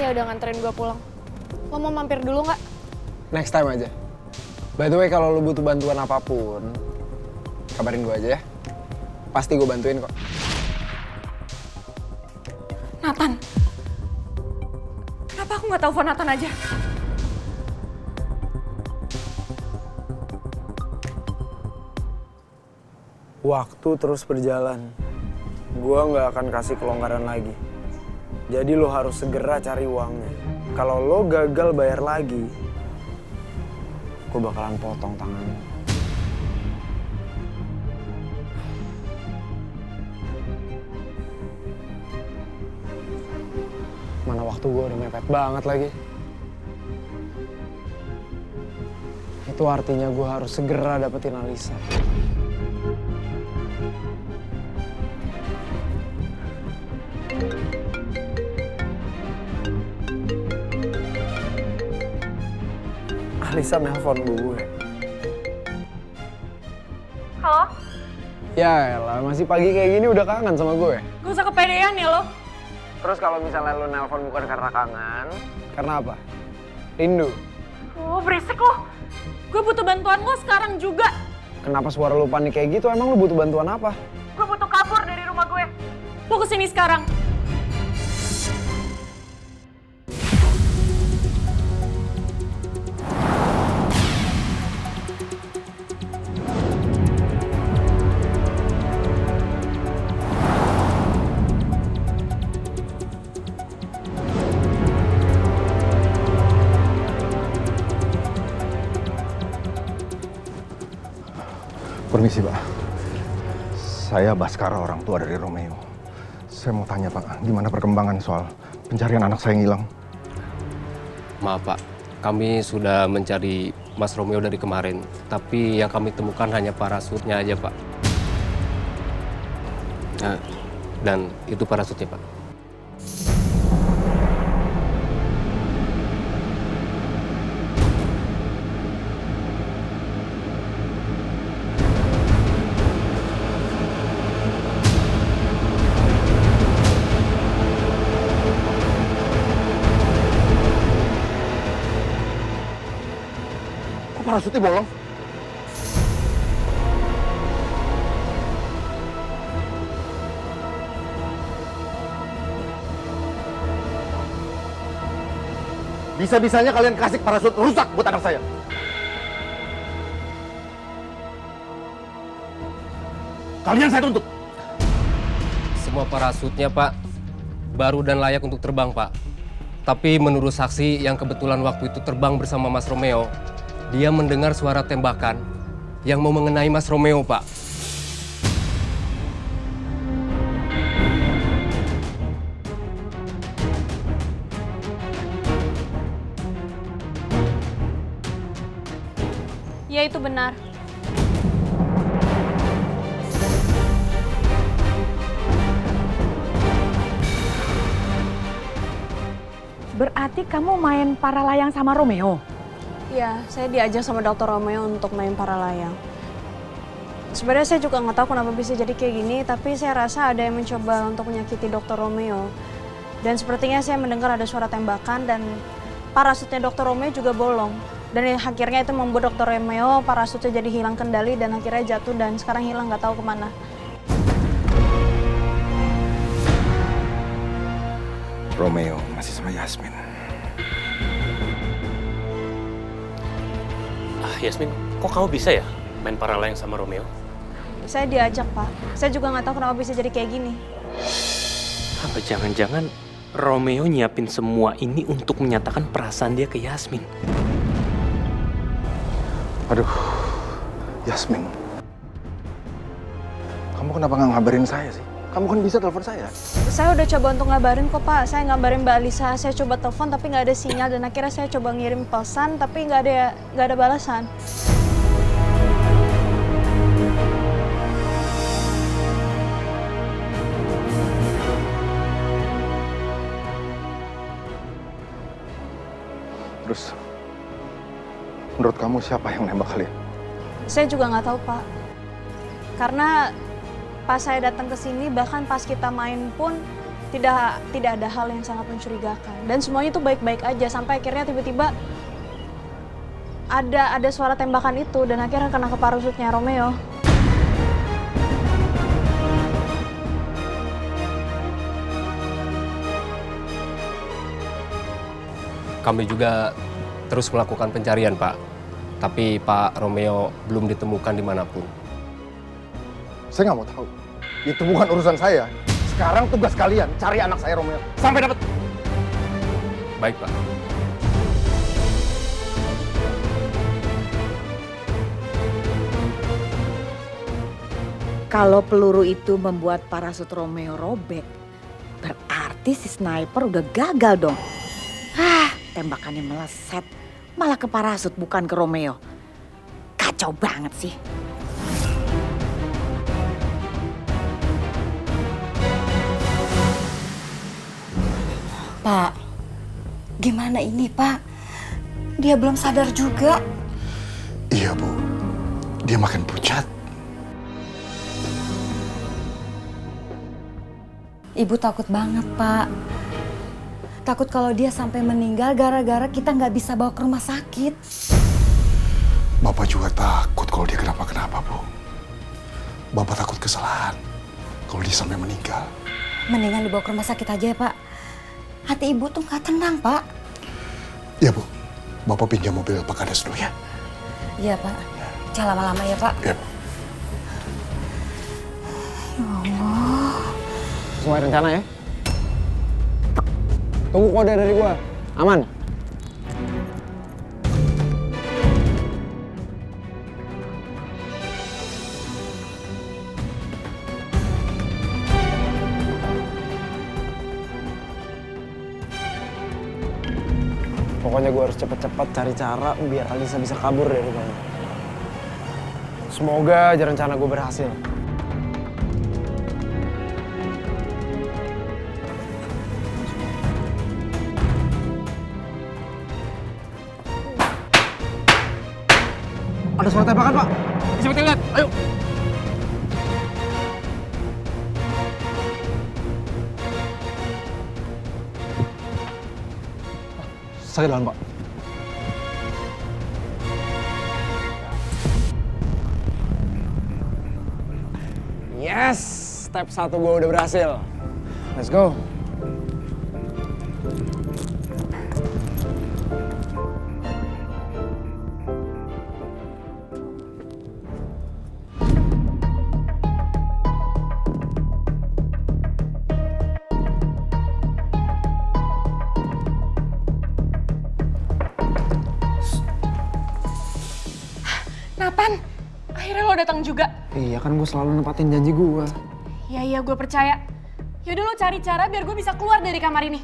Makasih ya udah nganterin gue pulang. Lo mau mampir dulu nggak? Next time aja. By the way, kalau lo butuh bantuan apapun, kabarin gue aja ya. Pasti gue bantuin kok. Nathan. Kenapa aku nggak telepon Nathan aja? Waktu terus berjalan. Gue nggak akan kasih kelonggaran lagi. Jadi lo harus segera cari uangnya. Kalau lo gagal bayar lagi, gue bakalan potong tangan. Mana waktu gue udah mepet banget lagi. Itu artinya gue harus segera dapetin Alisa. Alisa nelpon gue. Halo? Ya elah, masih pagi kayak gini udah kangen sama gue. Gak usah kepedean ya lo. Terus kalau misalnya lo nelpon bukan karena kangen, karena apa? Rindu. Oh, berisik lo. Gue butuh bantuan lo sekarang juga. Kenapa suara lo panik kayak gitu? Emang lo butuh bantuan apa? Gue butuh kabur dari rumah gue. Lo kesini sekarang. Permisi, Pak. Saya Baskara, orang tua dari Romeo. Saya mau tanya, Pak, gimana perkembangan soal pencarian anak saya yang hilang? Maaf, Pak. Kami sudah mencari Mas Romeo dari kemarin. Tapi yang kami temukan hanya parasutnya aja, Pak. Nah, dan itu parasutnya, Pak. Parasutnya bolong. Bisa-bisanya kalian kasih parasut rusak buat anak saya. Kalian saya tuntut. Semua parasutnya, Pak, baru dan layak untuk terbang, Pak. Tapi menurut saksi yang kebetulan waktu itu terbang bersama Mas Romeo, dia mendengar suara tembakan yang mau mengenai Mas Romeo, Pak. Ya itu benar. Berarti kamu main para layang sama Romeo? Ya, saya diajak sama Dokter Romeo untuk main para layang. Sebenarnya saya juga nggak tahu kenapa bisa jadi kayak gini, tapi saya rasa ada yang mencoba untuk menyakiti Dokter Romeo. Dan sepertinya saya mendengar ada suara tembakan dan parasutnya Dokter Romeo juga bolong. Dan akhirnya itu membuat Dokter Romeo parasutnya jadi hilang kendali dan akhirnya jatuh dan sekarang hilang nggak tahu kemana. Romeo masih sama Yasmin. Yasmin, kok kamu bisa ya main para layang sama Romeo? Saya diajak, Pak. Saya juga nggak tahu kenapa bisa jadi kayak gini. Apa jangan-jangan Romeo nyiapin semua ini untuk menyatakan perasaan dia ke Yasmin? Aduh, Yasmin. Kamu kenapa nggak ngabarin saya sih? Kamu kan bisa telepon saya. Saya udah coba untuk ngabarin kok, Pak. Saya ngabarin Mbak Alisa. Saya coba telepon tapi nggak ada sinyal dan akhirnya saya coba ngirim pesan tapi nggak ada balasan. Terus, menurut kamu siapa yang nembak kalian? Saya juga nggak tahu, Pak. Karena pas saya datang ke sini, bahkan pas kita main pun, tidak ada hal yang sangat mencurigakan dan semuanya tuh baik-baik aja sampai akhirnya tiba-tiba ada suara tembakan itu dan akhirnya kena ke parasutnya Romeo. Kami juga terus melakukan pencarian, Pak. Tapi Pak Romeo belum ditemukan dimanapun. Saya nggak mau tahu. Itu bukan urusan saya. Sekarang tugas kalian cari anak saya Romeo sampai dapat. Baik, Pak. Kalau peluru itu membuat parasut Romeo robek, berarti si sniper udah gagal dong. Tembakannya meleset, malah ke parasut bukan ke Romeo. Kacau banget sih. Pak, gimana ini Pak? Dia belum sadar juga. Iya Bu, dia makin pucat. Ibu takut banget Pak. Takut kalau dia sampai meninggal gara-gara kita nggak bisa bawa ke rumah sakit. Bapak juga takut kalau dia kenapa-kenapa Bu. Bapak takut kesalahan kalau dia sampai meninggal. Mendingan dibawa ke rumah sakit aja ya Pak. Hati ibu tuh nggak tenang Pak. Iya Bu, Bapak pinjam mobil Pak Kades dulu ya. Iya Pak, jangan lama-lama ya Pak. Iya Bu. Ya Allah. Sesuai rencana ya. Tunggu kode dari gua. Aman. Pokoknya gua harus cepet-cepet cari cara biar Alisa bisa kabur dari rumahnya. Semoga aja rencana gua berhasil. Ada suara tembakan, Pak. Cepat lihat, ayo. Saya dalam, Pak. Yes, step 1 gua udah berhasil. Let's go. Nathan, akhirnya lo datang juga. Iya kan gue selalu nempatin janji gue. Iya, gue percaya. Yaudah lo cari cara biar gue bisa keluar dari kamar ini.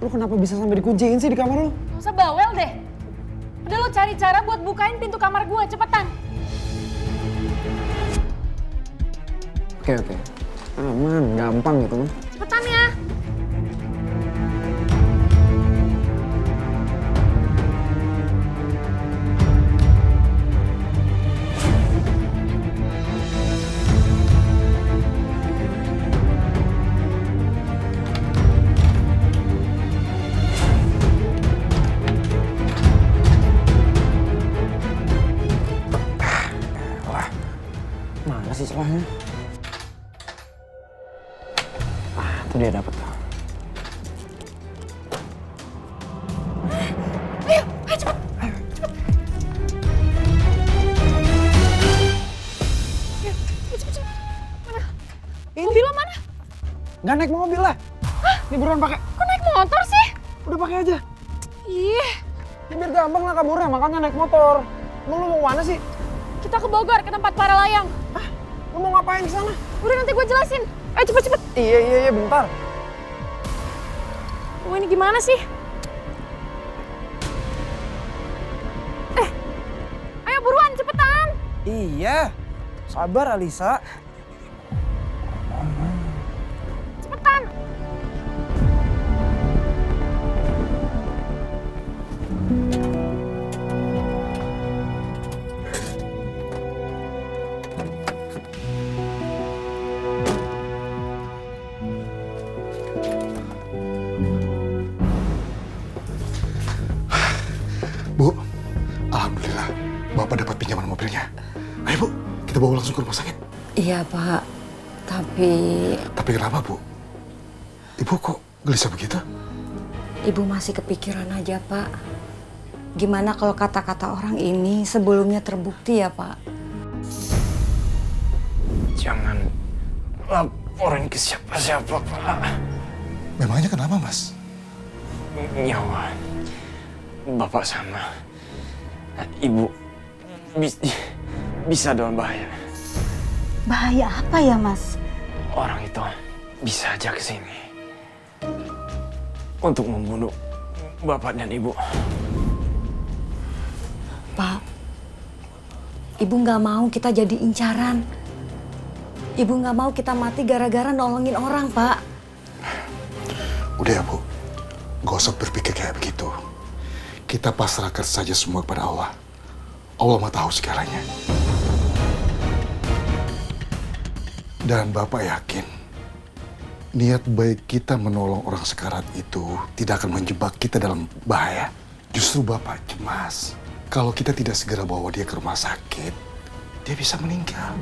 Lu kenapa bisa sampai dikunciin sih di kamar lu? Gak usah bawel deh. Udah lo cari cara buat bukain pintu kamar gue, cepetan. Oke. Aman, gampang gitu mah. Cepetan ya. Mana sih celahnya? Itu dia dapet tuh. Ayo cepet. Cepet. Mana? Mobil lo mana? Nggak naik mobil lah. Ini buruan pakai. Kok naik motor sih? Udah pakai aja. Ih, Ya, biar gampang lah kaburnya, makanya naik motor. Emang lu mau kemana sih? kita ke Bogor, ke tempat para layang. Lu mau ngapain di sana? Udah nanti gue jelasin. Ayo cepet. Iya, bentar. Oh ini gimana sih? Ayo buruan, cepetan. Iya. Sabar, Alisa. Cepetan. bawa langsung ke rumah sakit? Iya, Pak. Tapi Kenapa, Bu? Ibu kok gelisah begitu? Ibu masih kepikiran aja, Pak. Gimana kalau kata-kata orang ini sebelumnya terbukti ya, Pak? Jangan laporin ke siapa-siapa, Pak. Memangnya kenapa, Mas? Nyawa Bapak sama Ibu bisa dalam bahaya. Bahaya apa ya, Mas? Orang itu bisa aja kesini untuk membunuh Bapak dan Ibu. Pak, Ibu nggak mau kita jadi incaran. Ibu nggak mau kita mati gara-gara nolongin orang, Pak. Udah ya, Bu. Gak usah berpikir kayak begitu. Kita pasrahkan saja semua kepada Allah. Allah mah tahu segalanya. Dan Bapak yakin, niat baik kita menolong orang sekarat itu tidak akan menjebak kita dalam bahaya. Justru Bapak cemas. Kalau kita tidak segera bawa dia ke rumah sakit, dia bisa meninggal.